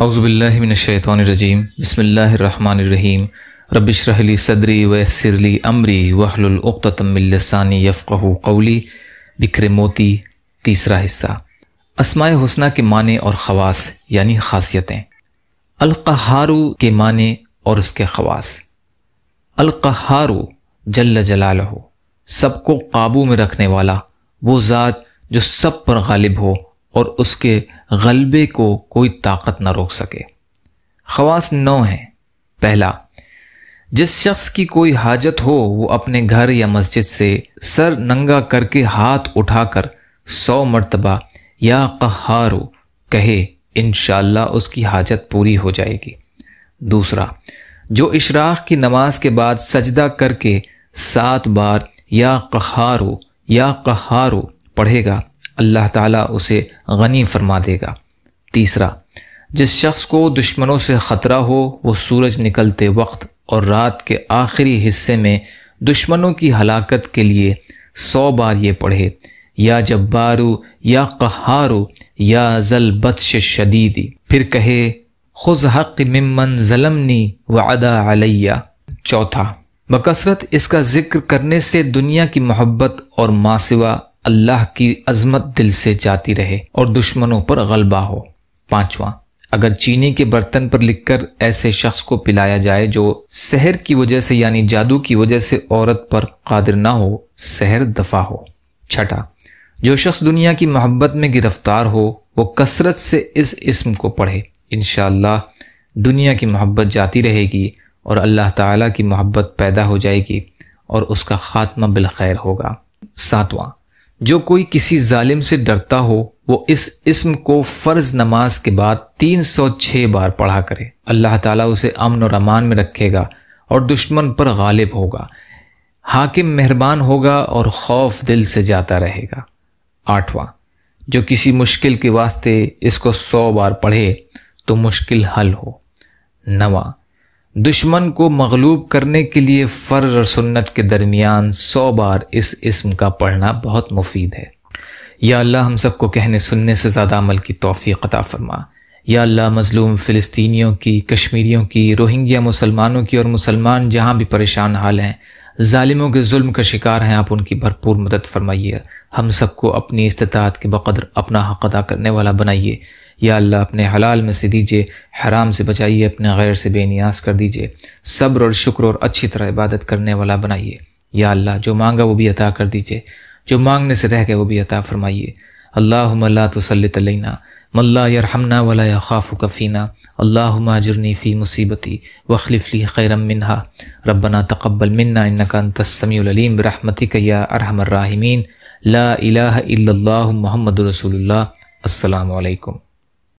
اعوذ باللہ من الشیطان الرجیم بسم اللہ الرحمن الرحیم رب اشرح لی صدری ویسر لی امری واحلل عقدۃ من لسانی یفقہوا قولی۔ بکر موتی تیسرا حصہ۔ اسماء حسنہ کے معنی اور خواص یعنی خاصیتیں۔ القہارو کے معنی اور اس کے خواص۔ القہارو جل جلالہ، سب کو قابو میں رکھنے والا، وہ ذات جو سب پر غالب ہو اور اس کے غلبے کو کوئی طاقت نہ روک سکے۔ خواص 9 ہیں۔ پہلا، جس شخص کی کوئی حاجت ہو وہ اپنے گھر یا مسجد سے سر ننگا کر کے ہاتھ اٹھا کر 100 مرتبہ یا قہارو کہے، انشاءاللہ اس کی حاجت پوری ہو جائے گی۔ دوسرا، جو اشراق کی نماز کے بعد سجدہ کر کے 7 بار یا قہارو پڑھے گا، اللہ تعالیٰ اسے غنی فرما دے گا۔ تیسرا، جس شخص کو دشمنوں سے خطرہ ہو وہ سورج نکلتے وقت اور رات کے آخری حصے میں دشمنوں کی ہلاکت کے لیے 100 بار یہ پڑھے، یا جبارو یا قہارو یا ذل بطش شدیدی، پھر کہے خذ حق ممن ظلمنی وعدا علیہ۔ چوتھا، بکثرت اس کا ذکر کرنے سے دنیا کی محبت اور ما سوا اللہ کی عظمت دل سے جاتی رہے اور دشمنوں پر غلبہ ہو۔ پانچواں، اگر چینی کے برتن پر لکھ کر ایسے شخص کو پلایا جائے جو سحر کی وجہ سے یعنی جادو کی وجہ سے عورت پر قادر نہ ہو، سحر دفع ہو۔ چھٹا، جو شخص دنیا کی محبت میں گرفتار ہو وہ کثرت سے اس اسم کو پڑھے، انشاءاللہ دنیا کی محبت جاتی رہے گی اور اللہ تعالیٰ کی محبت پیدا ہو جائے گی اور اس کا خاتمہ بالخیر ہوگا۔ ساتواں، جو کوئی کسی ظالم سے ڈرتا ہو وہ اس اسم کو فرض نماز کے بعد 306 بار پڑھا کرے، اللہ تعالیٰ اسے امن اور امان میں رکھے گا اور دشمن پر غالب ہوگا، حاکم مہربان ہوگا اور خوف دل سے جاتا رہے گا۔ آٹھواں، جو کسی مشکل کے واسطے اس کو 100 بار پڑھے تو مشکل حل ہو۔ نواں، دشمن کو مغلوب کرنے کے لیے فرض اور سنت کے درمیان 100 بار اس اسم کا پڑھنا بہت مفید ہے۔ یا اللہ ہم سب کو کہنے سننے سے زیادہ عمل کی توفیق عطا فرما۔ یا اللہ مظلوم فلسطینیوں کی، کشمیریوں کی، روہنگیا مسلمانوں کی اور مسلمان جہاں بھی پریشان حال ہیں، ظالموں کے ظلم کا شکار ہیں، آپ ان کی بھرپور مدد فرمائیے۔ ہم سب کو اپنی استطاعت کے بقدر اپنا حق ادا کرنے والا بنائیے۔ یا اللہ اپنے حلال میں سے دیجیے، حرام سے بچائیے، اپنے غیر سے بے نیاز کر دیجیے، صبر اور شکر اور اچھی طرح عبادت کرنے والا بنائیے۔ یا اللہ جو مانگا وہ بھی عطا کر دیجیے، جو مانگنے سے رہ گئے وہ بھی عطا فرمائیے۔ اللہم لا تسلط علینا من لا یرحمنا ولا یخافک فینا، اللہم اجرنی فی مصیبتی واخلف لی خیرا منہا، ربنا تقبل منا انک انت السمیع العلیم برحمتک یا ارحم الراحمین، لا الہ الا اللہ محمد رسول اللہ۔ السلام علیکم۔